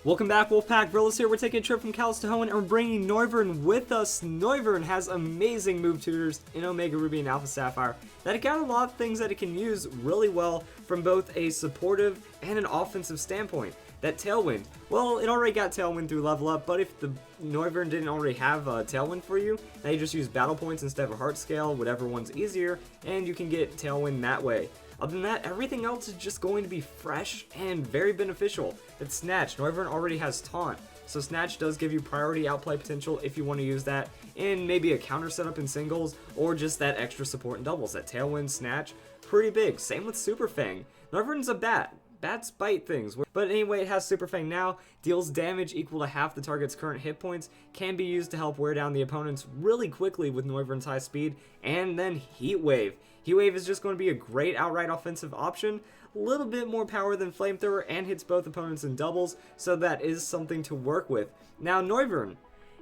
Welcome back, Wolfpack. Verlis here. We're taking a trip from Kalos to Hoenn, and we're bringing Noivern with us. Noivern has amazing move tutors in Omega Ruby and Alpha Sapphire that got a lot of things that it can use really well from both a supportive and an offensive standpoint. That Tailwind, well, it already got Tailwind through level up, but if the Noivern didn't already have Tailwind for you, now you just use battle points instead of heart scale, whatever one's easier, and you can get Tailwind that way. Other than that, everything else is just going to be fresh and very beneficial. That Snatch, Noivern already has Taunt, so Snatch does give you priority outplay potential if you want to use that in maybe a counter setup in singles, or just that extra support in doubles. That Tailwind, Snatch, pretty big. Same with Super Fang. Noivern's a bat. Bats bite things, but anyway, it has Super Fang now, deals damage equal to half the target's current hit points, can be used to help wear down the opponents really quickly with Noivern's high speed, and then Heat Wave. Heat Wave is just going to be a great outright offensive option, a little bit more power than Flamethrower, and hits both opponents in doubles, so that is something to work with. Now Noivern,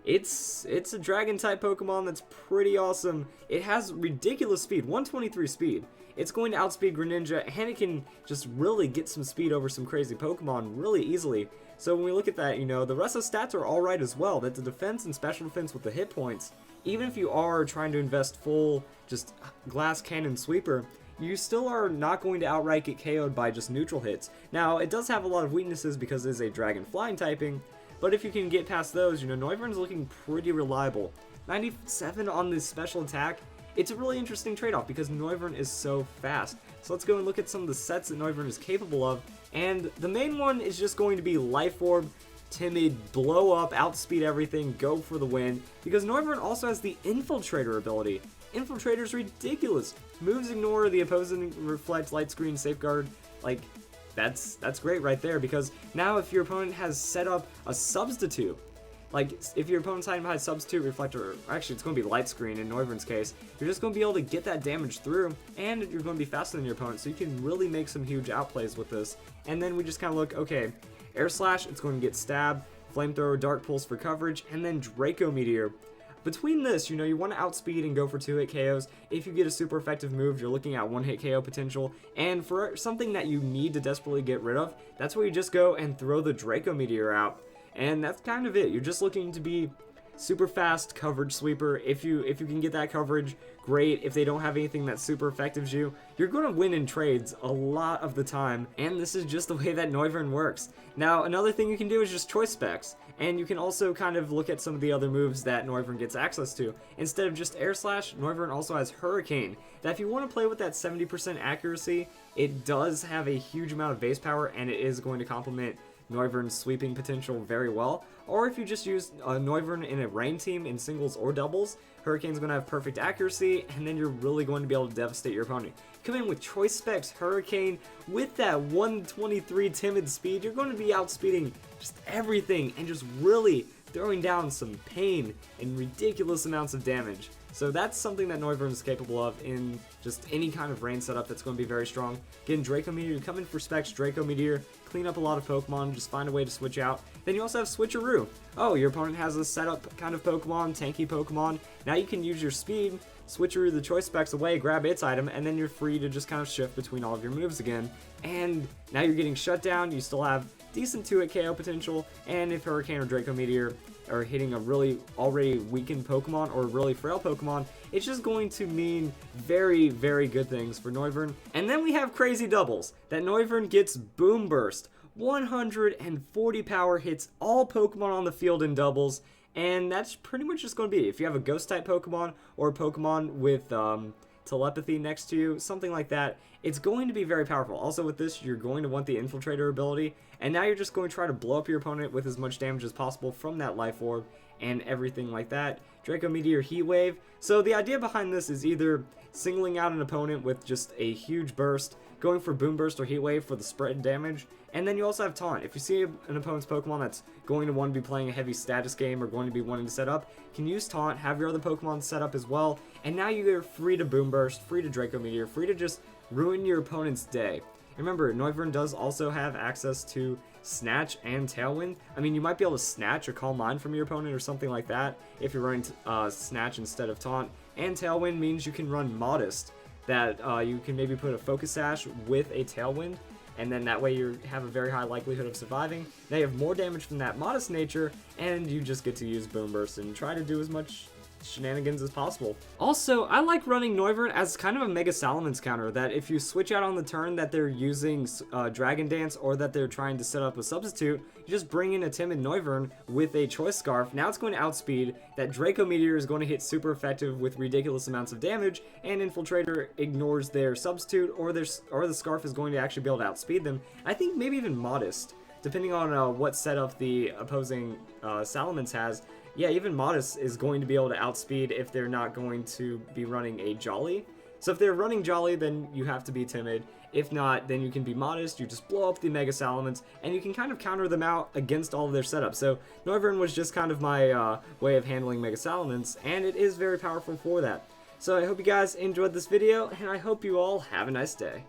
it's a dragon type Pokemon that's pretty awesome. It has ridiculous speed, 123 speed. It's going to outspeed Greninja, and it can just really get some speed over some crazy Pokemon really easily. So when we look at that, you know, the rest of the stats are alright as well. That's the defense and special defense with the hit points. Even if you are trying to invest full just glass cannon sweeper, you still are not going to outright get KO'd by just neutral hits. Now, it does have a lot of weaknesses because it is a dragon flying typing, but if you can get past those, you know, Noivern's looking pretty reliable. 97 on this special attack. It's a really interesting trade-off because Noivern is so fast. So let's go and look at some of the sets that Noivern is capable of. And the main one is just going to be Life Orb, Timid, Blow Up, Outspeed everything, go for the win. Because Noivern also has the Infiltrator ability. Infiltrator's ridiculous. Moves ignore the opposing reflect, light screen, safeguard. Like, that's great right there, because now if your opponent has set up a substitute, like, if your opponent's hiding behind Substitute, Reflector, or actually it's going to be Light Screen in Noivern's case, you're just going to be able to get that damage through, and you're going to be faster than your opponent, so you can really make some huge outplays with this. And then we just kind of look, okay, Air Slash, it's going to get Stab, Flamethrower, Dark Pulse for coverage, and then Draco Meteor. Between this, you know, you want to outspeed and go for 2-hit KOs. If you get a super effective move, you're looking at 1-hit KO potential. And for something that you need to desperately get rid of, that's where you just go and throw the Draco Meteor out. And that's kind of it. You're just looking to be super fast coverage sweeper. If you can get that coverage, great. If they don't have anything that super effectives you, you're going to win in trades a lot of the time. And this is just the way that Noivern works. Now, another thing you can do is just choice specs. And you can also kind of look at some of the other moves that Noivern gets access to. Instead of just Air Slash, Noivern also has Hurricane. That if you want to play with that 70% accuracy, it does have a huge amount of base power, and it is going to complement Noivern's sweeping potential very well. Or if you just use Noivern in a rain team in singles or doubles, Hurricane's going to have perfect accuracy, and then you're really going to be able to devastate your opponent. Come in with choice specs Hurricane with that 123 timid speed, you're going to be outspeeding just everything and just really throwing down some pain and ridiculous amounts of damage. So that's something that Noivern is capable of in just any kind of rain setup that's going to be very strong. Again, Draco Meteor, come in for specs, Draco Meteor, clean up a lot of Pokemon, just find a way to switch out. Then you also have Switcheroo. Oh, your opponent has a setup kind of Pokemon, tanky Pokemon. Now you can use your speed, Switcheroo the choice specs away, grab its item, and then you're free to just kind of shift between all of your moves again. And now you're getting shut down, you still have decent 2-hit KO potential, and if Hurricane or Draco Meteor are hitting a really already weakened Pokemon or a really frail Pokemon, it's just going to mean very, very good things for Noivern. And then we have crazy doubles, that Noivern gets Boom Burst. 140 power, hits all Pokemon on the field in doubles, and that's pretty much just going to be it. If you have a Ghost type Pokemon or a Pokemon with telepathy next to you, something like that, it's going to be very powerful. Also with this, you're going to want the Infiltrator ability, and now you're just going to try to blow up your opponent with as much damage as possible from that Life Orb and everything like that. Draco Meteor, Heat Wave. So the idea behind this is either singling out an opponent with just a huge burst, going for Boom Burst or Heat Wave for the spread damage, and then you also have Taunt. If you see an opponent's Pokemon that's going to want to be playing a heavy status game or going to be wanting to set up, you can use Taunt, have your other Pokemon set up as well, and now you're free to Boom Burst, free to Draco Meteor, free to just ruin your opponent's day. Remember, Noivern does also have access to Snatch and Tailwind. I mean, you might be able to Snatch or Calm Mind from your opponent or something like that if you're running Snatch instead of Taunt. And Tailwind means you can run Modest, that you can maybe put a Focus Sash with a Tailwind. and then that way you have a very high likelihood of surviving. Now you have more damage from that modest nature, and you just get to use Boom Burst and try to do as much shenanigans as possible. Also, I like running Noivern as kind of a Mega Salamence counter, that if you switch out on the turn that they're using Dragon Dance or that they're trying to set up a substitute, you just bring in a Timid Noivern with a Choice Scarf. Now it's going to outspeed. That Draco Meteor is going to hit super effective with ridiculous amounts of damage, and Infiltrator ignores their substitute, or the Scarf is going to actually be able to outspeed them. I think maybe even Modest, depending on what setup the opposing Salamence has. Yeah, even Modest is going to be able to outspeed if they're not going to be running a Jolly. So if they're running Jolly, then you have to be Timid. If not, then you can be Modest, you just blow up the Mega Salamence, and you can kind of counter them out against all of their setups. So Noivern was just kind of my way of handling Mega Salamence, and it is very powerful for that. So I hope you guys enjoyed this video, and I hope you all have a nice day.